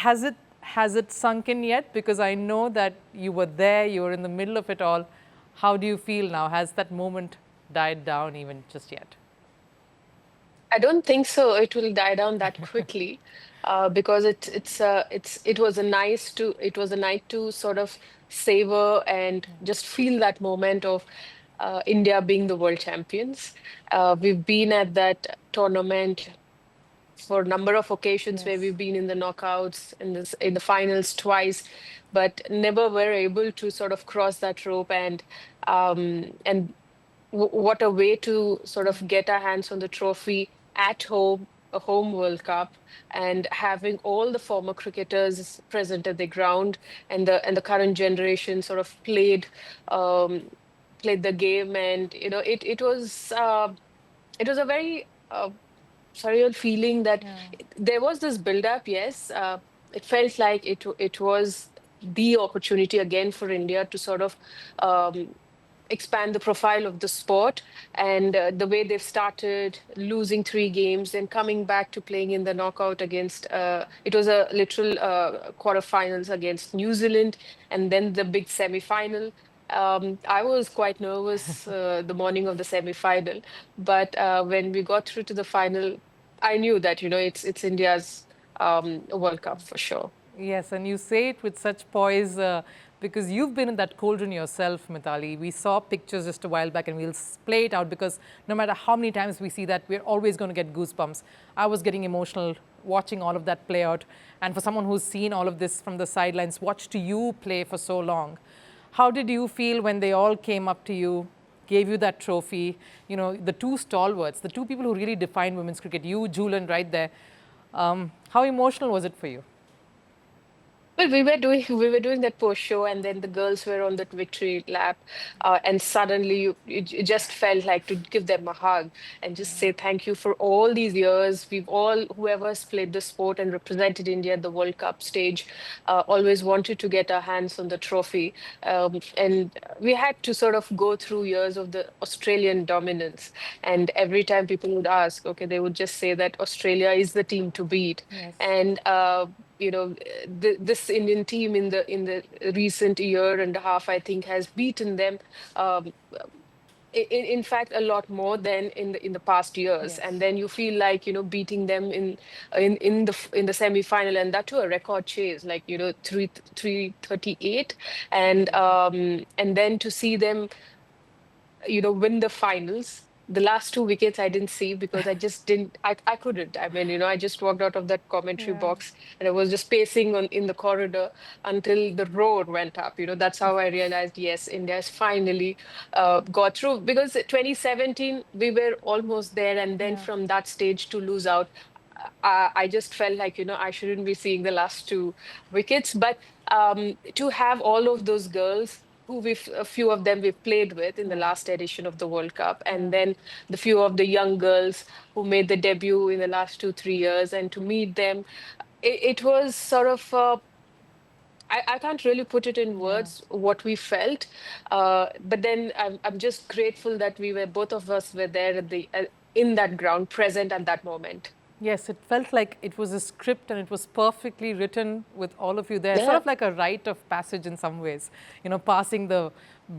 has it sunk in yet? Because I know that you were there, you were in the middle of it all. How do you feel now? Has that moment died down even just yet? I don't think so. It will die down that quickly, because it was a night to sort of savor and just feel that moment of India being the world champions. We've been at that tournament for a number of occasions where Yes. we've been in the knockouts in the finals twice, but never were able to sort of cross that rope and what a way to sort of get our hands on the trophy at home, a home World Cup, and having all the former cricketers present at the ground and the current generation sort of um, played the game, and it was a very surreal feeling that Yeah. there was this build up. Yes, it felt like it was the opportunity again for India to sort of um, expand the profile of the sport, and the way they've started losing three games and coming back to playing in the knockout against it was a literal quarterfinals against New Zealand, and then the big semi-final. I was quite nervous the morning of the semi-final, but when we got through to the final, I knew that it's India's World Cup for sure. Yes, and you say it with such poise because you've been in that cauldron yourself, Mithali. We saw pictures just a while back and we'll play it out because no matter how many times we see that, we're always going to get goosebumps. I was getting emotional watching all of that play out. And for someone who's seen all of this from the sidelines, watched you play for so long, how did you feel when they all came up to you, gave you that trophy? You know, the two stalwarts, the two people who really defined women's cricket, you, Julian, right there. How emotional was it for you? Well, we were doing that post show, and then the girls were on that victory lap, and suddenly it just felt like to give them a hug and just say thank you for all these years. We've all whoever's played the sport and represented India at the World Cup stage, always wanted to get our hands on the trophy, and we had to sort of go through years of the Australian dominance. And every time people would ask, okay, they would just say that Australia is the team to beat, Yes. and this Indian team in the recent year and a half, I think, has beaten them. Um, in fact, a lot more than in the past years, Yes. and then you feel like beating them in the semi-final, and that to a record chase, like 338, and then to see them win the finals. The last two wickets I didn't see because I just didn't, I couldn't. I mean, I just walked out of that commentary Yeah. box and I was just pacing in the corridor until the roar went up. That's how I realized, yes, India has finally got through, because 2017, we were almost there. And then Yeah. from that stage to lose out, I just felt like, I shouldn't be seeing the last two wickets. But to have all of those girls who a few of them we've played with in the Yeah. last edition of the World Cup, and Yeah. then the few of the young girls who made the debut in the last 2, 3 years, and to meet them, it was sort of. I can't really put it in Yeah. words what we felt, but then I'm just grateful that both of us were there in that ground, present at that moment. Yes, it felt like it was a script and it was perfectly written with all of you there, sort Yeah. of like a rite of passage in some ways, passing the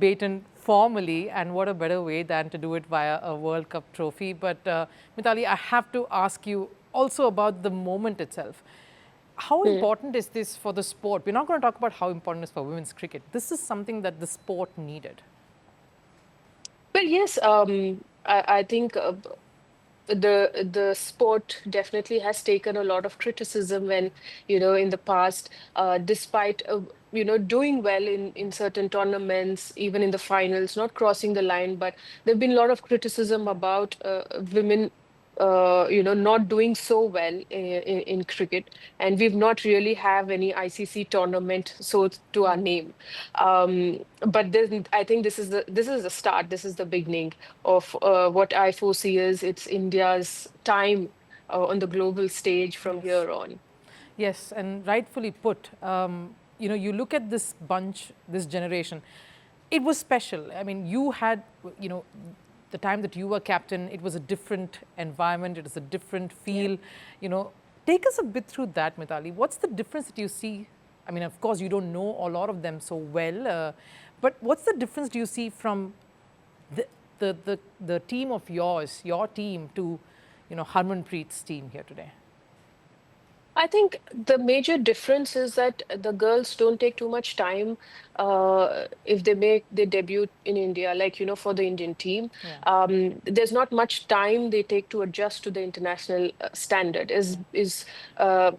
baton formally, and what a better way than to do it via a World Cup trophy. But Mithali, I have to ask you also about the moment itself. How Hmm. important is this for the sport? We're not going to talk about how important it is for women's cricket. This is something that the sport needed. Well, yes, I think the sport definitely has taken a lot of criticism when in the past, despite doing well in certain tournaments, even in the finals, not crossing the line, but there've been a lot of criticism about women not doing so well in cricket, and we've not really have any ICC tournament so to our name. But then I think this is the start, this is the beginning of what I foresee is it's India's time on the global stage from Yes. here on. Yes, and rightfully put. You look at this bunch, this generation, it was special. I mean, you had, the time that you were captain, it was a different environment, it was a different Yeah. feel. You know, Take us a bit through that, Mithali. What's the difference that you see? I mean, of course, you don't know a lot of them so well, but what's the difference do you see from the, the team of yours, your team, to Harmanpreet's team here today? I think the major difference is that the girls don't take too much time if they make their debut in India, like, for the Indian team. Yeah, There's not much time they take to adjust to the international standard, yeah, uh,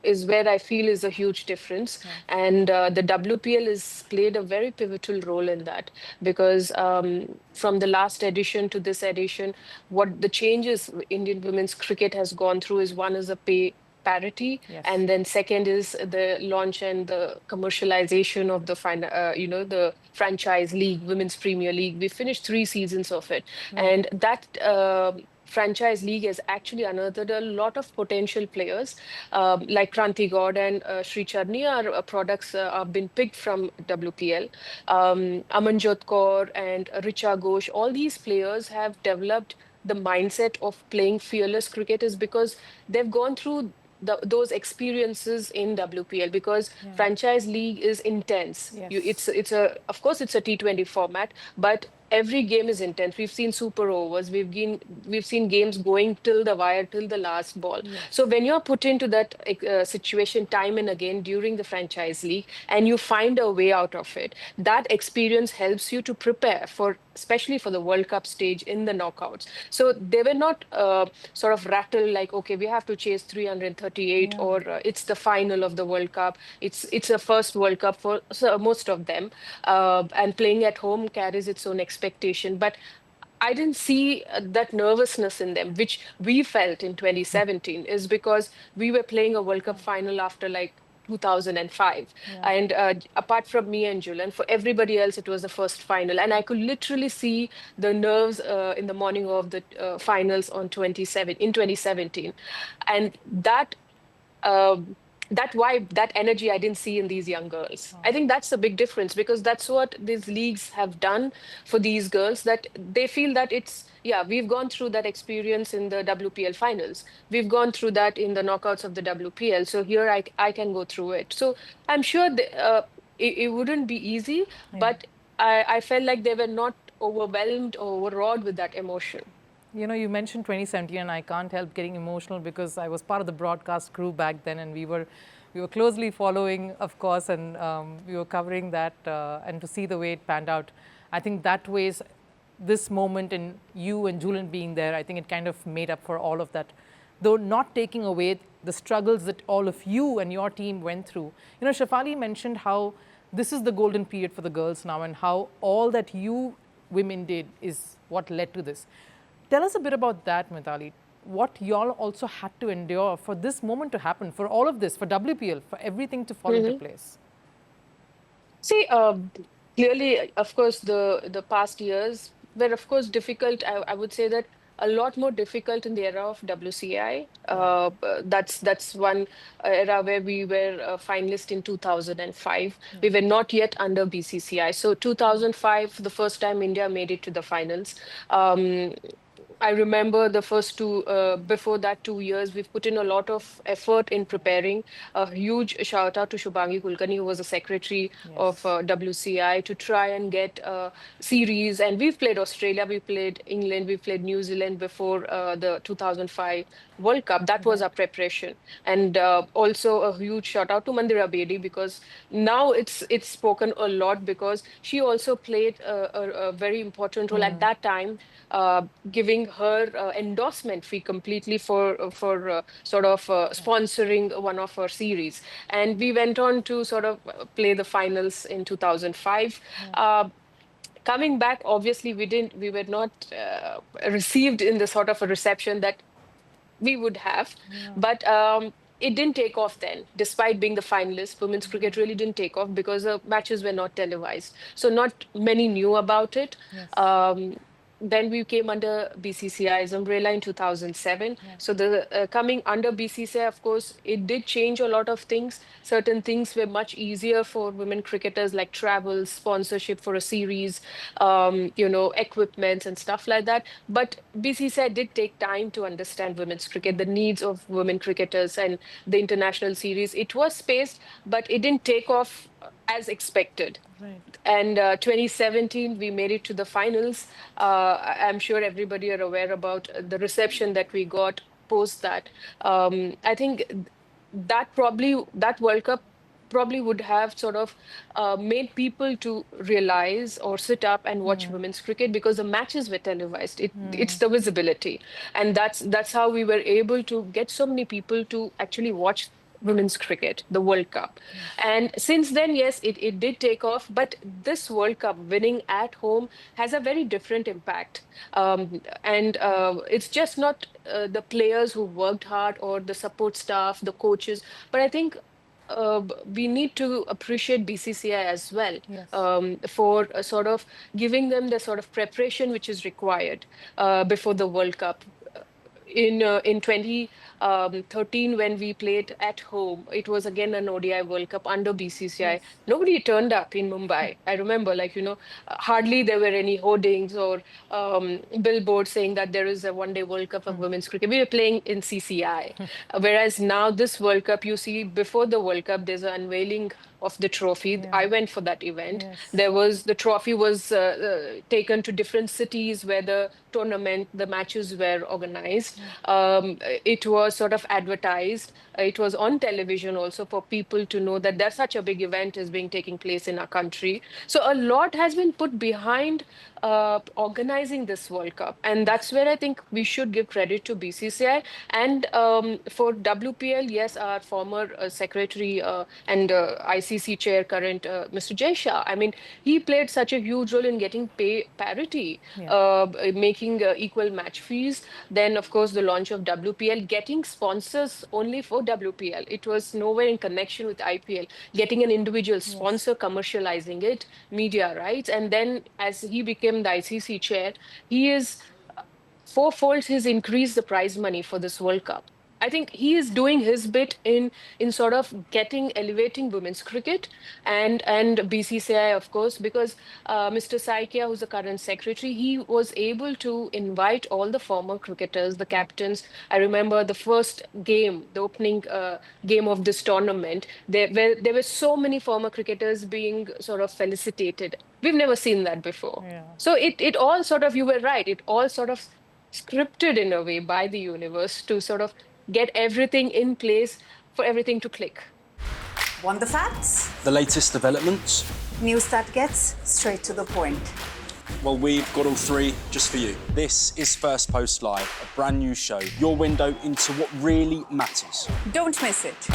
is where I feel is a huge difference. yeah, And the WPL has played a very pivotal role in that because from the last edition to this edition, what the changes Indian women's cricket has gone through is one is a pay parity, yes, and then second is the launch and the commercialization of the franchise league, women's premier league. We finished 3 seasons of it, right, and that franchise league has actually unearthed a lot of potential players like Kranti God and Sri Charni are products have been picked from WPL. Amanjot Kaur and Richa Ghosh, all these players have developed the mindset of playing fearless cricket is because they've gone through those experiences in WPL because yeah, franchise league is intense. yes, Of course it's a T20 format, but every game is intense. We've seen super overs. We've seen games going till the wire, till the last ball. So yes, when you're put into that situation time and again during the franchise league, and you find a way out of it, that experience helps you to prepare for, especially for the World Cup stage in the knockouts. So they were not sort of rattled like, okay, we have to chase 338, yeah, or it's the final of the World Cup. It's a first World Cup for most of them, and playing at home carries its own expectation. But I didn't see that nervousness in them, which we felt in 2017, is because we were playing a World Cup final after like 2005. yeah, And apart from me and Julian, for everybody else, it was the first final. And I could literally see the nerves in the morning of the finals in 2017. And um, that vibe, that energy I didn't see in these young girls. I think that's the big difference because that's what these leagues have done for these girls, that they feel that yeah, we've gone through that experience in the WPL finals. We've gone through that in the knockouts of the WPL. So here I can go through it. So I'm sure it wouldn't be easy, yeah. but I felt like they were not overwhelmed or overawed with that emotion. You mentioned 2017, and I can't help getting emotional because I was part of the broadcast crew back then, and we were closely following, of course, and we were covering that, and to see the way it panned out, I think that ways this moment and you and Julian being there, I think it kind of made up for all of that, though not taking away the struggles that all of you and your team went through. Shafali mentioned how this is the golden period for the girls now, and how all that you women did is what led to this. Tell us a bit about that, Mithali. What y'all also had to endure for this moment to happen, for all of this, for WPL, for everything to fall into place. See, clearly, of course, the past years were, of course, difficult. I would say that a lot more difficult in the era of WCI. Yeah, That's one era where we were a finalist in 2005. yeah, We were not yet under BCCI. So 2005, the first time India made it to the finals. Um, I remember the first before that 2 years, we've put in a lot of effort in preparing. A huge shout out to Shubhangi Kulkarni, who was the secretary of yes, WCI, to try and get a series. And we've played Australia, we played England, we played New Zealand before the 2005 World Cup. That was right, our preparation. And also a huge shout out to Mandira Bedi, because now it's spoken a lot because she also played a very important role at that time, uh, giving her endorsement fee completely for sort of sponsoring one of her series. And we went on to sort of play the finals in 2005. yeah, Uh, Coming back, obviously, we were not received in the sort of a reception that we would have, yeah, but it didn't take off then. Despite being the finalists, women's cricket really didn't take off because the matches were not televised. So not many knew about it. yes, Um, then we came under BCCI's umbrella in 2007. So the coming under BCCI, of course, it did change a lot of things. Certain things were much easier for women cricketers, like travel, sponsorship for a series, equipments and stuff like that. But BCCI did take time to understand women's cricket, the needs of women cricketers, and the international series. It was spaced, but it didn't take off as expected. Right. And 2017, we made it to the finals. I'm sure everybody are aware about the reception that we got post that. I think that World Cup probably would have sort of made people to realize or sit up and watch women's cricket, because the matches were televised. It's the visibility, and that's how we were able to get so many people to actually watch women's cricket, the World Cup. And since then, yes, it did take off, but this World Cup winning at home has a very different impact. And it's just not the players who worked hard or the support staff, the coaches, but I think we need to appreciate BCCI as well, Yes. for sort of giving them the sort of preparation which is required before the World Cup. In 2013, when we played at home, it was again an ODI World Cup under BCCI. Yes. Nobody turned up in Mumbai. I remember, like, hardly there were any hoardings or billboards saying that there is a one-day World Cup of women's cricket. We were playing in CCI. Whereas now this World Cup, you see, before the World Cup, there's an unveiling of the trophy. Yeah. I went for that event. Yes. The trophy was taken to different cities where the matches were organized. It was sort of advertised. It was on television also for people to know that there's such a big event is being taking place in our country. So a lot has been put behind organizing this World Cup, and that's where I think we should give credit to BCCI. And for WPL, yes, our former secretary and ICC chair, current Mr. Jay Shah, I mean, he played such a huge role in getting pay parity, Yeah. making equal match fees. Then, of course, the launch of WPL, getting sponsors only for WPL. It was nowhere in connection with IPL. Getting an individual Yes. sponsor, commercializing it, media rights. And then as he became the ICC chair, he is fourfold he's increased the prize money for this World Cup. I think he is doing his bit in sort of elevating women's cricket, and BCCI, of course, because Mr. Saikia, who's the current secretary, he was able to invite all the former cricketers, the captains. I remember the first game, the opening game of this tournament. There were so many former cricketers being sort of felicitated. We've never seen that before. Yeah. So it all sort of, you were right, it all sort of scripted in a way by the universe to sort of get everything in place for everything to click. Want the facts? The latest developments? News that gets straight to the point. Well, we've got all three just for you. This is Firstpost Live, a brand new show, your window into what really matters. Don't miss it.